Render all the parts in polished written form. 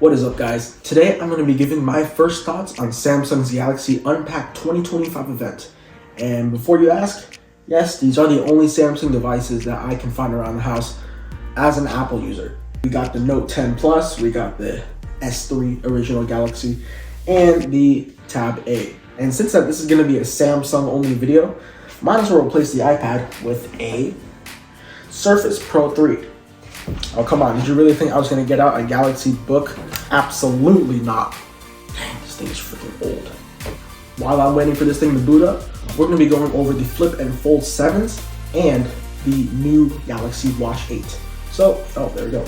What is up, guys? Today I'm going to be giving my first thoughts on Samsung's Galaxy Unpacked 2025 event. And before you ask, yes, these are the only Samsung devices that I can find around the house as an Apple user. We got the Note 10 Plus, we got the S3 original Galaxy, and the Tab A. And since this is going to be a Samsung only video, might as well replace the iPad with a Surface Pro 3. Oh, come on. Did you really think I was going to get out a Galaxy Book? Absolutely not. Dang, this thing is freaking old. While I'm waiting for this thing to boot up, we're going to be going over the Flip and Fold 7s and the new Galaxy Watch 8. So, there we go.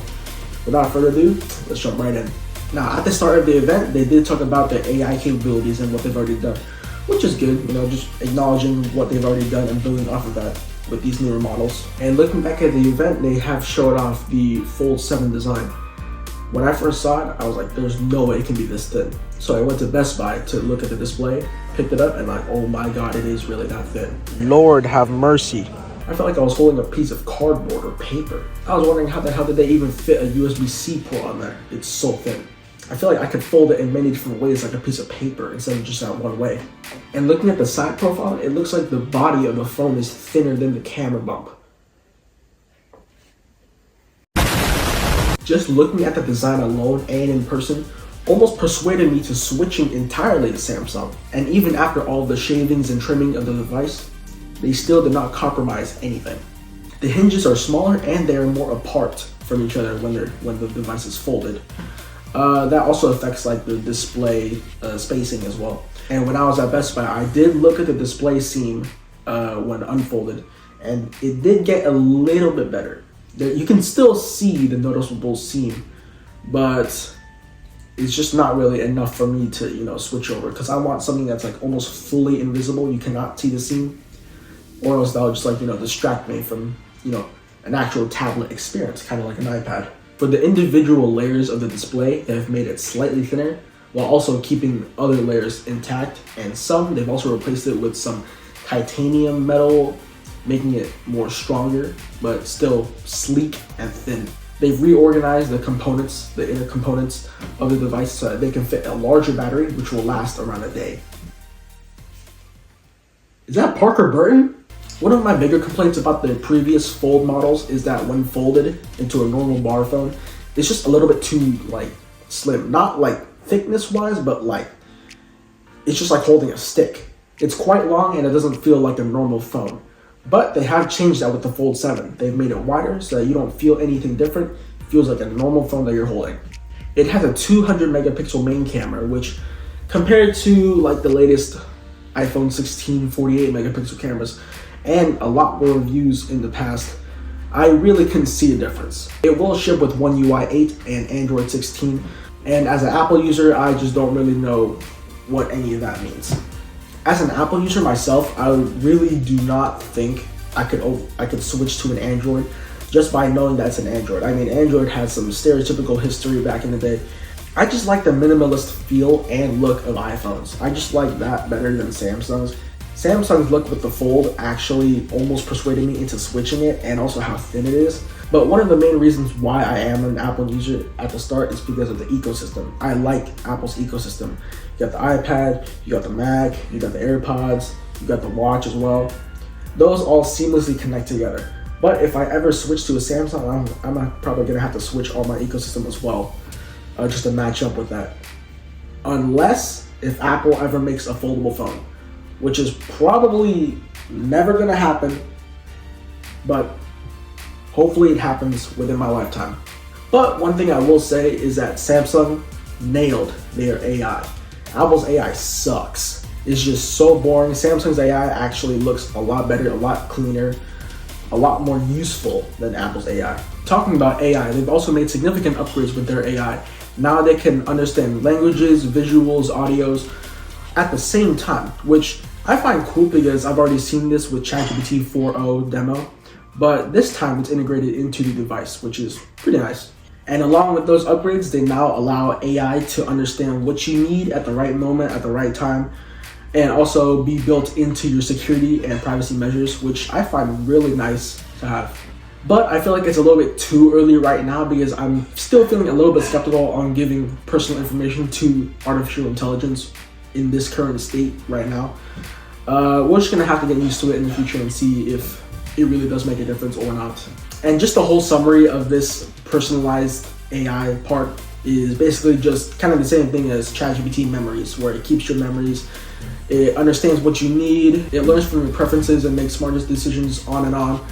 Without further ado, let's jump right in. Now, at the start of the event, they did talk about the AI capabilities and what they've already done, which is good, just acknowledging what they've already done and building off of that with these newer models. And looking back at the event, they have showed off the Fold 7 design. When I first saw it, I was like, there's no way it can be this thin. So I went to Best Buy to look at the display, picked it up, and like, oh my god, it is really that thin. Lord have mercy. I felt like I was holding a piece of cardboard or paper. I was wondering how the hell did they even fit a USB-C port on there? It's so thin. I feel like I could fold it in many different ways, like a piece of paper, instead of just that one way. And looking at the side profile, it looks like the body of the phone is thinner than the camera bump. Just looking at the design alone and in person almost persuaded me to switching entirely to Samsung. And even after all the shavings and trimming of the device, they still did not compromise anything. The hinges are smaller and they are more apart from each other when the device is folded. That also affects like the display spacing as well. And when I was at Best Buy, I did look at the display seam when unfolded, and it did get a little bit better. You can still see the noticeable seam, but it's just not really enough for me to switch over, because I want something that's like almost fully invisible. You cannot see the seam, or else that'll just distract me from an actual tablet experience, kind of like an iPad. For the individual layers of the display, they've made it slightly thinner while also keeping other layers intact, and they've also replaced it with some titanium metal, making it more stronger, but still sleek and thin. They've reorganized the components, the inner components of the device, so that they can fit a larger battery, which will last around a day. Is that Parker Burton? One of my bigger complaints about the previous Fold models is that when folded into a normal bar phone, it's just a little bit too slim. Not thickness wise, but it's just like holding a stick. It's quite long and it doesn't feel like a normal phone. But they have changed that with the Fold 7. They've made it wider so that you don't feel anything different. It feels like a normal phone that you're holding. It has a 200 megapixel main camera, which compared to the latest iPhone 16 48 megapixel cameras, and a lot more reviews in the past, I really couldn't see a difference. It will ship with One UI 8 and Android 16, and as an Apple user, I just don't really know what any of that means. As an Apple user myself, I really do not think I could switch to an Android just by knowing that's an Android. I mean, Android has some stereotypical history back in the day. I just like the minimalist feel and look of iPhones. I just like that better than Samsung's. Samsung's look with the Fold actually almost persuaded me into switching it, and also how thin it is. But one of the main reasons why I am an Apple user at the start is because of the ecosystem. I like Apple's ecosystem. You got the iPad, you got the Mac, you got the AirPods, you got the watch as well. Those all seamlessly connect together. But if I ever switch to a Samsung, I'm probably gonna have to switch all my ecosystem as well, just to match up with that. Unless if Apple ever makes a foldable phone, which is probably never gonna happen, but hopefully it happens within my lifetime. But one thing I will say is that Samsung nailed their AI. Apple's AI sucks. It's just so boring. Samsung's AI actually looks a lot better, a lot cleaner, a lot more useful than Apple's AI. Talking about AI, they've also made significant upgrades with their AI. Now they can understand languages, visuals, audios at the same time, which I find cool because I've already seen this with ChatGPT 4.0 demo, but this time it's integrated into the device, which is pretty nice. And along with those upgrades, they now allow AI to understand what you need at the right moment, at the right time, and also be built into your security and privacy measures, which I find really nice to have. But I feel like it's a little bit too early right now because I'm still feeling a little bit skeptical on giving personal information to artificial intelligence in this current state right now. We're just gonna have to get used to it in the future and see if it really does make a difference or not. And just the whole summary of this personalized AI part is basically just kind of the same thing as ChatGPT memories, where it keeps your memories, it understands what you need, it learns from your preferences and makes smartest decisions on and on.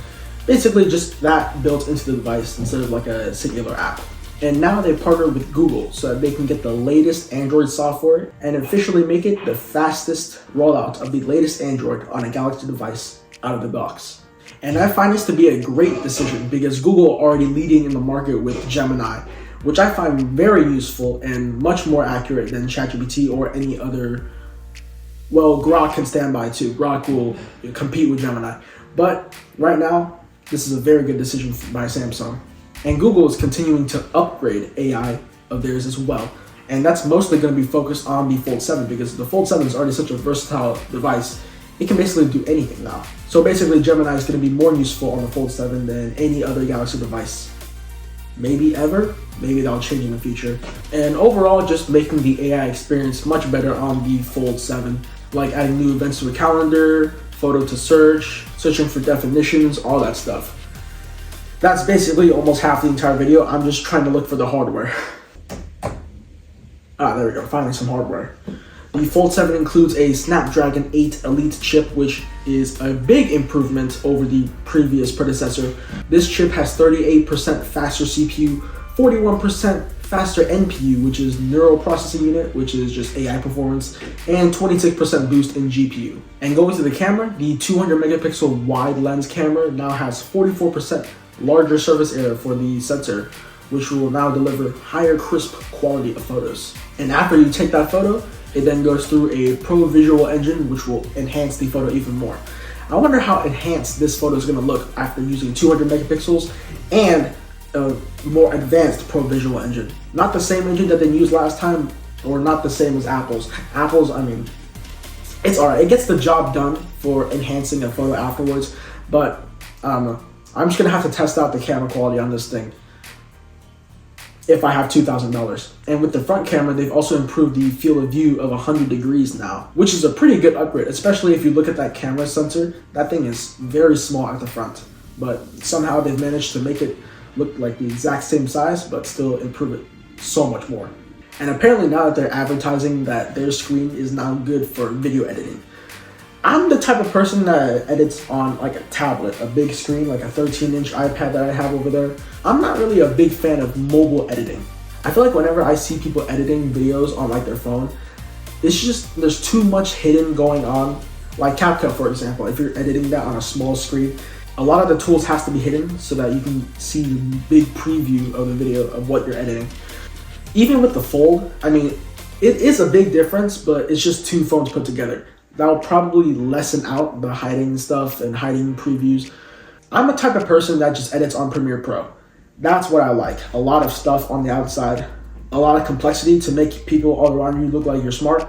Basically just that built into the device instead of like a singular app. And now they partnered with Google so that they can get the latest Android software and officially make it the fastest rollout of the latest Android on a Galaxy device out of the box. And I find this to be a great decision because Google are already leading in the market with Gemini, which I find very useful and much more accurate than ChatGPT or any other. Well, Grok can stand by too. Grok will compete with Gemini. But right now, this is a very good decision by Samsung. And Google is continuing to upgrade AI of theirs as well. And that's mostly going to be focused on the Fold 7 because the Fold 7 is already such a versatile device. It can basically do anything now. So basically Gemini is going to be more useful on the Fold 7 than any other Galaxy device. Maybe ever, maybe that'll change in the future. And overall, just making the AI experience much better on the Fold 7, like adding new events to a calendar, photo to search, searching for definitions, all that stuff. That's basically almost half the entire video. I'm just trying to look for the hardware. There we go, finally some hardware. The Fold 7 includes a Snapdragon 8 Elite chip, which is a big improvement over the previous predecessor. This chip has 38% faster CPU, 41% faster NPU, which is neural processing unit, which is just AI performance, and 26% boost in GPU. And going to the camera, the 200 megapixel wide lens camera now has 44% larger surface area for the sensor, which will now deliver higher crisp quality of photos. And after you take that photo, it then goes through a Pro Visual Engine, which will enhance the photo even more. I wonder how enhanced this photo is going to look after using 200 megapixels and a more advanced Pro Visual Engine. Not the same engine that they used last time, or not the same as Apple's. Apple's, I mean, it's alright. It gets the job done for enhancing a photo afterwards, but I don't know. I'm just going to have to test out the camera quality on this thing if I have $2,000. And with the front camera, they've also improved the field of view of 100 degrees now, which is a pretty good upgrade, especially if you look at that camera sensor. That thing is very small at the front, but somehow they've managed to make it look like the exact same size, but still improve it so much more. And apparently now that they're advertising that their screen is now good for video editing. I'm the type of person that edits on like a tablet, a big screen, like a 13-inch iPad that I have over there. I'm not really a big fan of mobile editing. I feel like whenever I see people editing videos on like their phone, it's just, there's too much hidden going on. Like CapCut, for example, if you're editing that on a small screen, a lot of the tools has to be hidden so that you can see the big preview of the video of what you're editing. Even with the Fold, I mean, it is a big difference, but it's just two phones put together. That'll probably lessen out the hiding stuff and hiding previews. I'm a type of person that just edits on Premiere Pro. That's what I like. A lot of stuff on the outside, a lot of complexity to make people all around you look like you're smart.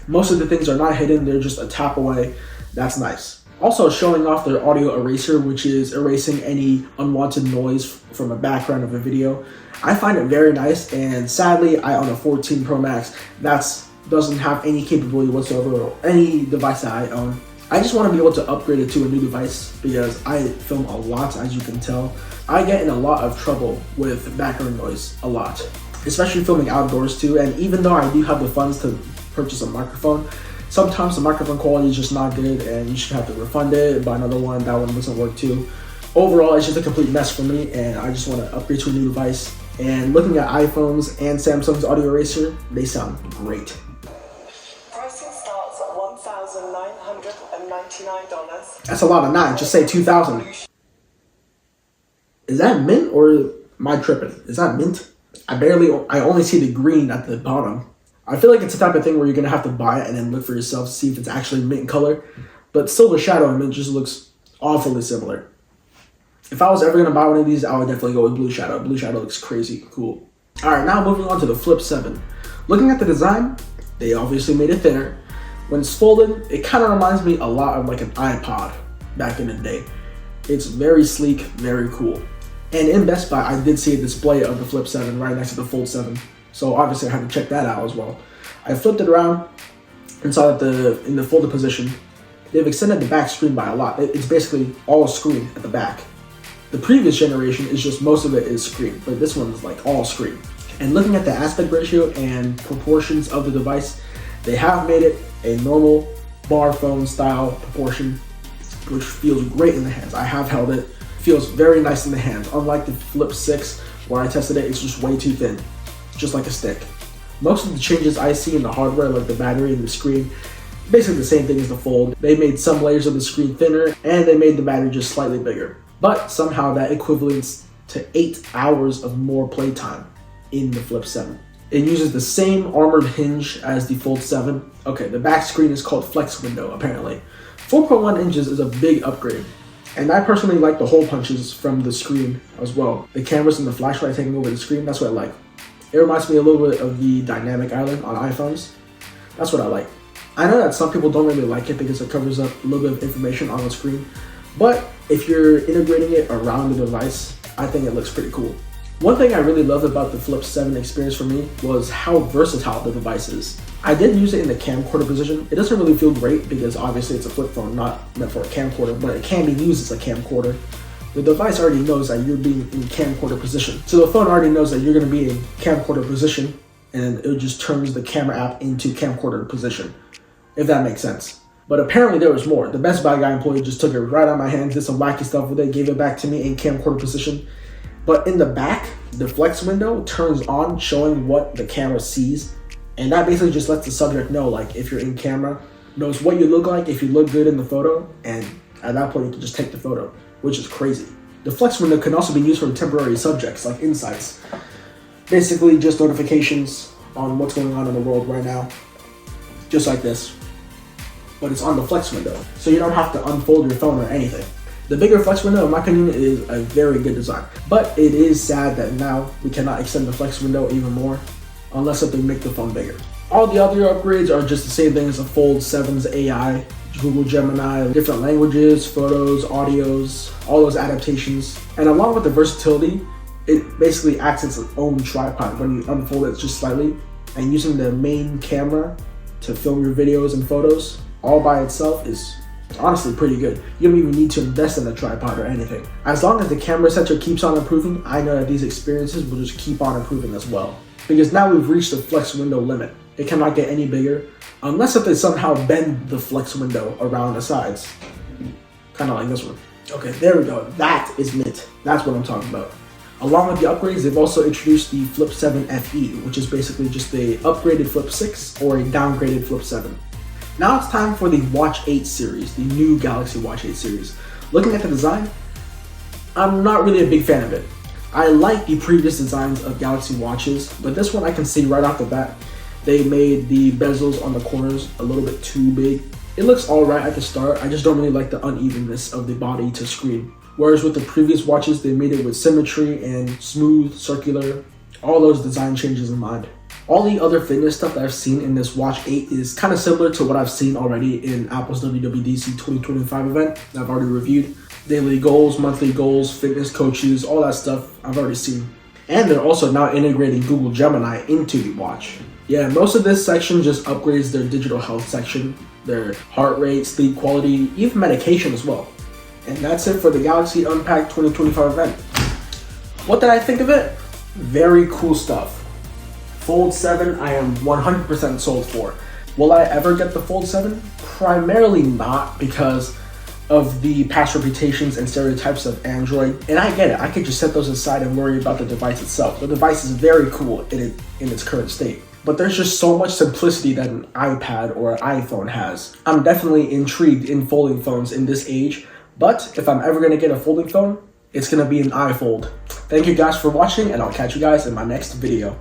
Most of the things are not hidden, they're just a tap away. That's nice. Also showing off their audio eraser, which is erasing any unwanted noise from a background of a video. I find it very nice, and sadly, I own a 14 Pro Max. Doesn't have any capability whatsoever or any device that I own. I just want to be able to upgrade it to a new device because I film a lot, as you can tell. I get in a lot of trouble with background noise, a lot, especially filming outdoors too. And even though I do have the funds to purchase a microphone, sometimes the microphone quality is just not good and you should have to refund it and buy another one. That one doesn't work too. Overall, it's just a complete mess for me and I just want to upgrade to a new device. And looking at iPhones and Samsung's audio eraser, they sound great. Pricing starts at $1,999. That's a lot of nine. Just say 2,000. Is that mint or am I tripping? Is that mint? I only see the green at the bottom. I feel like it's the type of thing where you're gonna have to buy it and then look for yourself to see if it's actually mint color. But Silver Shadow and mint just looks awfully similar. If I was ever gonna buy one of these, I would definitely go with Blue Shadow. Blue Shadow looks crazy cool. All right, now moving on to the Flip 7. Looking at the design, they obviously made it thinner. When it's folded, it kind of reminds me a lot of like an iPod back in the day. It's very sleek, very cool. And in Best Buy, I did see a display of the Flip 7 right next to the Fold 7. So obviously I had to check that out as well. I flipped it around and saw that in the folded position, they've extended the back screen by a lot. It's basically all screen at the back. The previous generation is just most of it is screen, but this one is like all screen. And looking at the aspect ratio and proportions of the device, they have made it a normal bar phone style proportion, which feels great in the hands. I have held it. Feels very nice in the hands. Unlike the Flip 6, where I tested it, it's just way too thin, just like a stick. Most of the changes I see in the hardware, like the battery and the screen, basically the same thing as the Fold. They made some layers of the screen thinner, and they made the battery just slightly bigger. But somehow that equivalents to 8 hours of more playtime in the Flip 7. It uses the same armored hinge as the Fold 7. Okay, the back screen is called Flex Window, apparently. 4.1 inches is a big upgrade. And I personally like the hole punches from the screen as well. The cameras and the flashlight taking over the screen, that's what I like. It reminds me a little bit of the dynamic island on iPhones. That's what I like. I know that some people don't really like it because it covers up a little bit of information on the screen, but if you're integrating it around the device, I think it looks pretty cool. One thing I really loved about the Flip 7 experience for me was how versatile the device is. I did use it in the camcorder position. It doesn't really feel great because obviously it's a flip phone, not meant for a camcorder, but it can be used as a camcorder. The device already knows that you're being in camcorder position. So the phone already knows that you're gonna be in camcorder position, and it just turns the camera app into camcorder position, if that makes sense. But apparently there was more. The Best Buy guy employee just took it right out of my hands, did some wacky stuff with it, gave it back to me in camcorder position. But in the back, the flex window turns on, showing what the camera sees. And that basically just lets the subject know, like, if you're in camera, knows what you look like, if you look good in the photo, and at that point you can just take the photo, which is crazy. The flex window can also be used for temporary subjects, like insights. Basically just notifications on what's going on in the world right now. Just like this. But it's on the flex window, so you don't have to unfold your phone or anything. The bigger flex window, in my opinion, is a very good design. But it is sad that now we cannot extend the flex window even more, unless if they make the phone bigger. All the other upgrades are just the same thing as the Fold 7's AI, Google Gemini, different languages, photos, audios, all those adaptations. And along with the versatility, it basically acts as its own tripod when you unfold it just slightly, and using the main camera to film your videos and photos all by itself is honestly pretty good. You don't even need to invest in a tripod or anything. As long as the camera sensor keeps on improving, I know that these experiences will just keep on improving as well. Because now we've reached the flex window limit. It cannot get any bigger, unless if they somehow bend the flex window around the sides. Kind of like this one. Okay, there we go. That is mint. That's what I'm talking about. Along with the upgrades, they've also introduced the Flip 7 FE, which is basically just a upgraded Flip 6 or a downgraded Flip 7. Now it's time for the Watch 8 series, the new Galaxy Watch 8 series. Looking at the design, I'm not really a big fan of it. I like the previous designs of Galaxy Watches, but this one I can see right off the bat, they made the bezels on the corners a little bit too big. It looks alright at the start, I just don't really like the unevenness of the body to screen. Whereas with the previous watches, they made it with symmetry and smooth, circular, all those design changes in mind. All the other fitness stuff that I've seen in this Watch 8 is kind of similar to what I've seen already in Apple's WWDC 2025 event that I've already reviewed. Daily goals, monthly goals, fitness coaches, all that stuff I've already seen. And they're also now integrating Google Gemini into the watch. Yeah, most of this section just upgrades their digital health section, their heart rate, sleep quality, even medication as well. And that's it for the Galaxy Unpacked 2025 event. What did I think of it? Very cool stuff. Fold 7, I am 100% sold for. Will I ever get the Fold 7? Primarily not, because of the past reputations and stereotypes of Android. And I get it, I could just set those aside and worry about the device itself. The device is very cool in its current state. But there's just so much simplicity that an iPad or an iPhone has. I'm definitely intrigued in folding phones in this age, but if I'm ever gonna get a folding phone, it's gonna be an iFold. Thank you guys for watching, and I'll catch you guys in my next video.